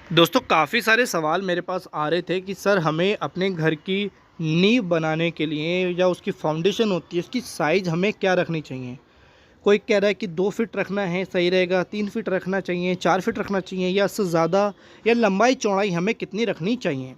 दोस्तों काफ़ी सारे सवाल मेरे पास आ रहे थे कि सर हमें अपने घर की नींव बनाने के लिए या उसकी फाउंडेशन होती है उसकी साइज़ हमें क्या रखनी चाहिए। कोई कह रहा है कि 2 फीट रखना है सही रहेगा, 3 फीट रखना चाहिए, 4 फीट रखना चाहिए या इससे ज़्यादा, या लंबाई चौड़ाई हमें कितनी रखनी चाहिए।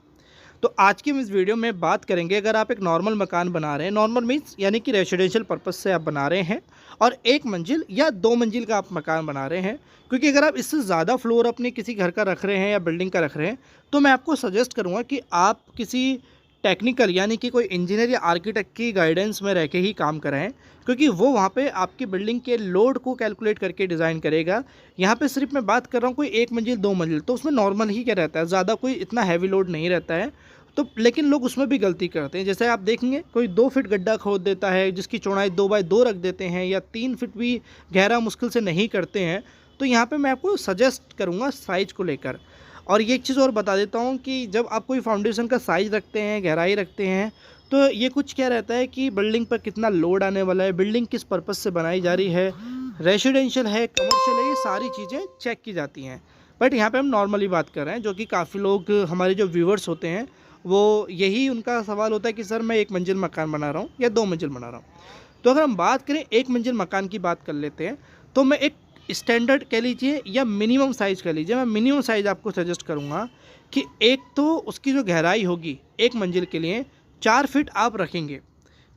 तो आज की हम इस वीडियो में बात करेंगे, अगर आप एक नॉर्मल मकान बना रहे हैं, नॉर्मल मीन्स यानी कि रेसिडेंशियल पर्पस से आप बना रहे हैं और 1 मंजिल या 2 मंजिल का आप मकान बना रहे हैं, क्योंकि अगर आप इससे ज़्यादा फ्लोर अपने किसी घर का रख रहे हैं या बिल्डिंग का रख रहे हैं, तो मैं आपको सजेस्ट करूँगा कि आप किसी टेक्निकल यानी कि कोई इंजीनियर या आर्किटेक्ट की गाइडेंस में रह के ही काम कराएं, क्योंकि वो वहाँ पे आपकी बिल्डिंग के लोड को कैलकुलेट करके डिज़ाइन करेगा। यहाँ पे सिर्फ मैं बात कर रहा हूँ कोई 1 मंजिल 2 मंजिल, तो उसमें नॉर्मल ही क्या रहता है, ज़्यादा कोई इतना हैवी लोड नहीं रहता है। तो लेकिन लोग उसमें भी गलती करते हैं, जैसे आप देखेंगे कोई 2 फीट गड्ढा खोद देता है जिसकी चौड़ाई 2 बाई 2 रख देते हैं, या 3 फीट भी गहरा मुश्किल से नहीं करते हैं। तो यहाँ पे मैं आपको सजेस्ट करूँगा साइज़ को लेकर। और ये एक चीज़ और बता देता हूँ कि जब आप कोई फाउंडेशन का साइज़ रखते हैं, गहराई रखते हैं, तो ये कुछ क्या रहता है कि बिल्डिंग पर कितना लोड आने वाला है, बिल्डिंग किस पर्पज़ से बनाई जा रही है, रेसिडेंशियल है, कमर्शियल है, ये सारी चीज़ें चेक की जाती हैं। बट यहाँ पे हम नॉर्मली बात कर रहे हैं, जो कि काफ़ी लोग हमारे जो व्यूवर्स होते हैं वो यही उनका सवाल होता है कि सर मैं 1 मंजिल मकान बना रहा हूँ या 2 मंजिल बना रहा हूँ। तो अगर हम बात करें 1 मंजिल मकान की बात कर लेते हैं, तो मैं एक स्टैंडर्ड कह लीजिए या मिनिमम साइज़ कह लीजिए, मैं मिनिमम साइज़ आपको सजेस्ट करूँगा कि एक तो उसकी जो गहराई होगी 1 मंजिल के लिए 4 फीट आप रखेंगे,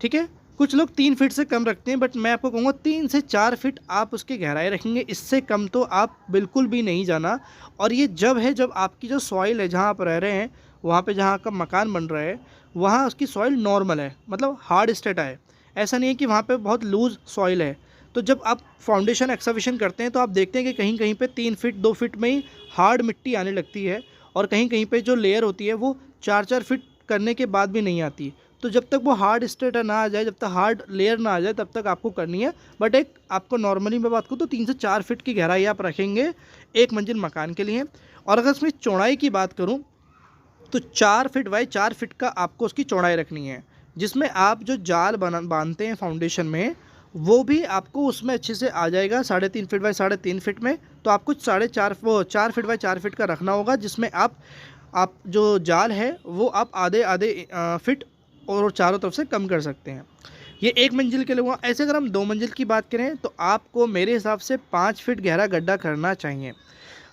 ठीक है। कुछ लोग 3 फीट से कम रखते हैं, बट मैं आपको कहूँगा 3 से 4 फीट आप उसकी गहराई रखेंगे, इससे कम तो आप बिल्कुल भी नहीं जाना। और ये जब है जब आपकी जो सॉइल है जहाँ आप रह रहे हैं, वहाँ पे जहाँ का मकान बन रहा है, वहाँ उसकी सॉइल नॉर्मल है, मतलब हार्ड स्टेटा है। ऐसा नहीं है कि वहाँ पे बहुत लूज़ सॉइल है। तो जब आप फाउंडेशन एक्सकवेशन करते हैं तो आप देखते हैं कि कहीं कहीं पे 3 फीट 2 फीट में ही हार्ड मिट्टी आने लगती है, और कहीं कहीं पे जो लेयर होती है वो 4-4 फीट करने के बाद भी नहीं आती। तो जब तक वो हार्ड स्टेटा ना आ जाए, जब तक हार्ड लेयर ना आ जाए, तब तक आपको करनी है। बट एक आपको नॉर्मली मैं बात करूँ तो 3 से 4 फीट की गहराई आप रखेंगे 1 मंजिल मकान के लिए। और अगर इसमें चौड़ाई की बात करूँ तो 4 फीट बाई 4 फीट का आपको उसकी चौड़ाई रखनी है, जिसमें आप जो जाल बांधते हैं फाउंडेशन में, वो भी आपको उसमें अच्छे से आ जाएगा 3.5 फीट बाई 3.5 फीट में। तो आपको 4 फीट बाई 4 फीट का रखना होगा, जिसमें आप जो जाल है वो आप आधे आधे फिट और चारों तरफ से कम कर सकते हैं। ये 1 मंजिल के लिए हुआ। ऐसे अगर हम 2 मंजिल की बात करें तो आपको मेरे हिसाब से 5 फीट गहरा गड्ढा करना चाहिए।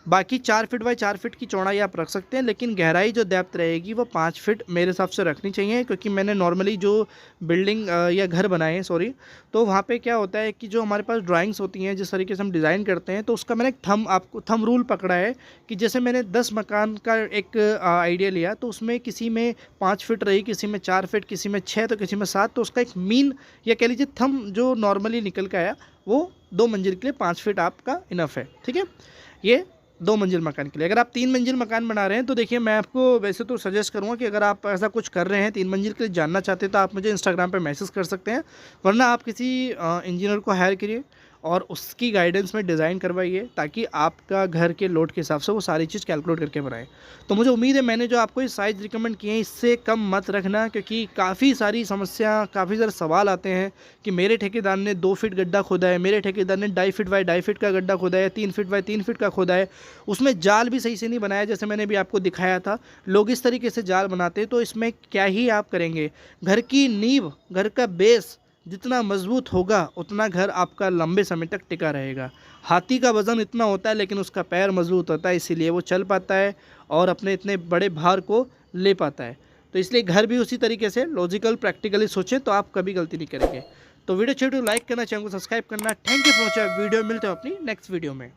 बाकी 4 फीट बाई 4 फीट की चौड़ाई आप रख सकते हैं, लेकिन गहराई जो डेप्थ रहेगी वो 5 फीट मेरे हिसाब से रखनी चाहिए, क्योंकि मैंने नॉर्मली जो बिल्डिंग या घर बनाए हैं सॉरी, तो वहाँ पे क्या होता है कि जो हमारे पास ड्राइंग्स होती हैं, जिस तरीके से हम डिज़ाइन करते हैं, तो उसका मैंने एक थंब रूल पकड़ा है कि जैसे मैंने 10 मकान का एक आइडिया लिया, तो उसमें किसी में 5 फीट रही, किसी में 4 फीट, किसी में 6, तो किसी में 7, तो उसका एक मीन या कह लीजिए थंब जो नॉर्मली निकल के आया वो 2 मंजिल के लिए 5 फीट आपका इनफ है, ठीक है। ये 2 मंजिल मकान के लिए। अगर आप 3 मंजिल मकान बना रहे हैं तो देखिए मैं आपको वैसे तो सजेस्ट करूँगा कि अगर आप ऐसा कुछ कर रहे हैं 3 मंजिल के लिए जानना चाहते हैं, तो आप मुझे इंस्टाग्राम पे मैसेज कर सकते हैं, वरना आप किसी इंजीनियर को हायर करिए और उसकी गाइडेंस में डिज़ाइन करवाइए, ताकि आपका घर के लोड के हिसाब से वो सारी चीज़ कैलकुलेट करके बनाए। तो मुझे उम्मीद है मैंने जो आपको ये साइज़ रिकमेंड किए हैं इससे कम मत रखना, क्योंकि काफ़ी सारी समस्या, काफ़ी सारे सवाल आते हैं कि मेरे ठेकेदार ने 2 फीट गड्ढा खोदा है, मेरे ठेकेदार ने 2.5 फीट बाई 2.5 फीट का गड्ढा खोदा है, 3 फीट बाई 3 फीट का खोदा है, उसमें जाल भी सही से नहीं बनाया जैसे मैंने भी आपको दिखाया था। लोग इस तरीके से जाल बनाते हैं, तो इसमें क्या ही आप करेंगे। घर की नींव, घर का बेस जितना मजबूत होगा उतना घर आपका लंबे समय तक टिका रहेगा। हाथी का वज़न इतना होता है लेकिन उसका पैर मजबूत होता है, इसीलिए वो चल पाता है और अपने इतने बड़े भार को ले पाता है। तो इसलिए घर भी उसी तरीके से लॉजिकल प्रैक्टिकली सोचें तो आप कभी गलती नहीं करेंगे। तो वीडियो अच्छी तो लाइक करना, चैनल को सब्सक्राइब करना। Thank you for watching video. मिलते हैं अपनी नेक्स्ट वीडियो में।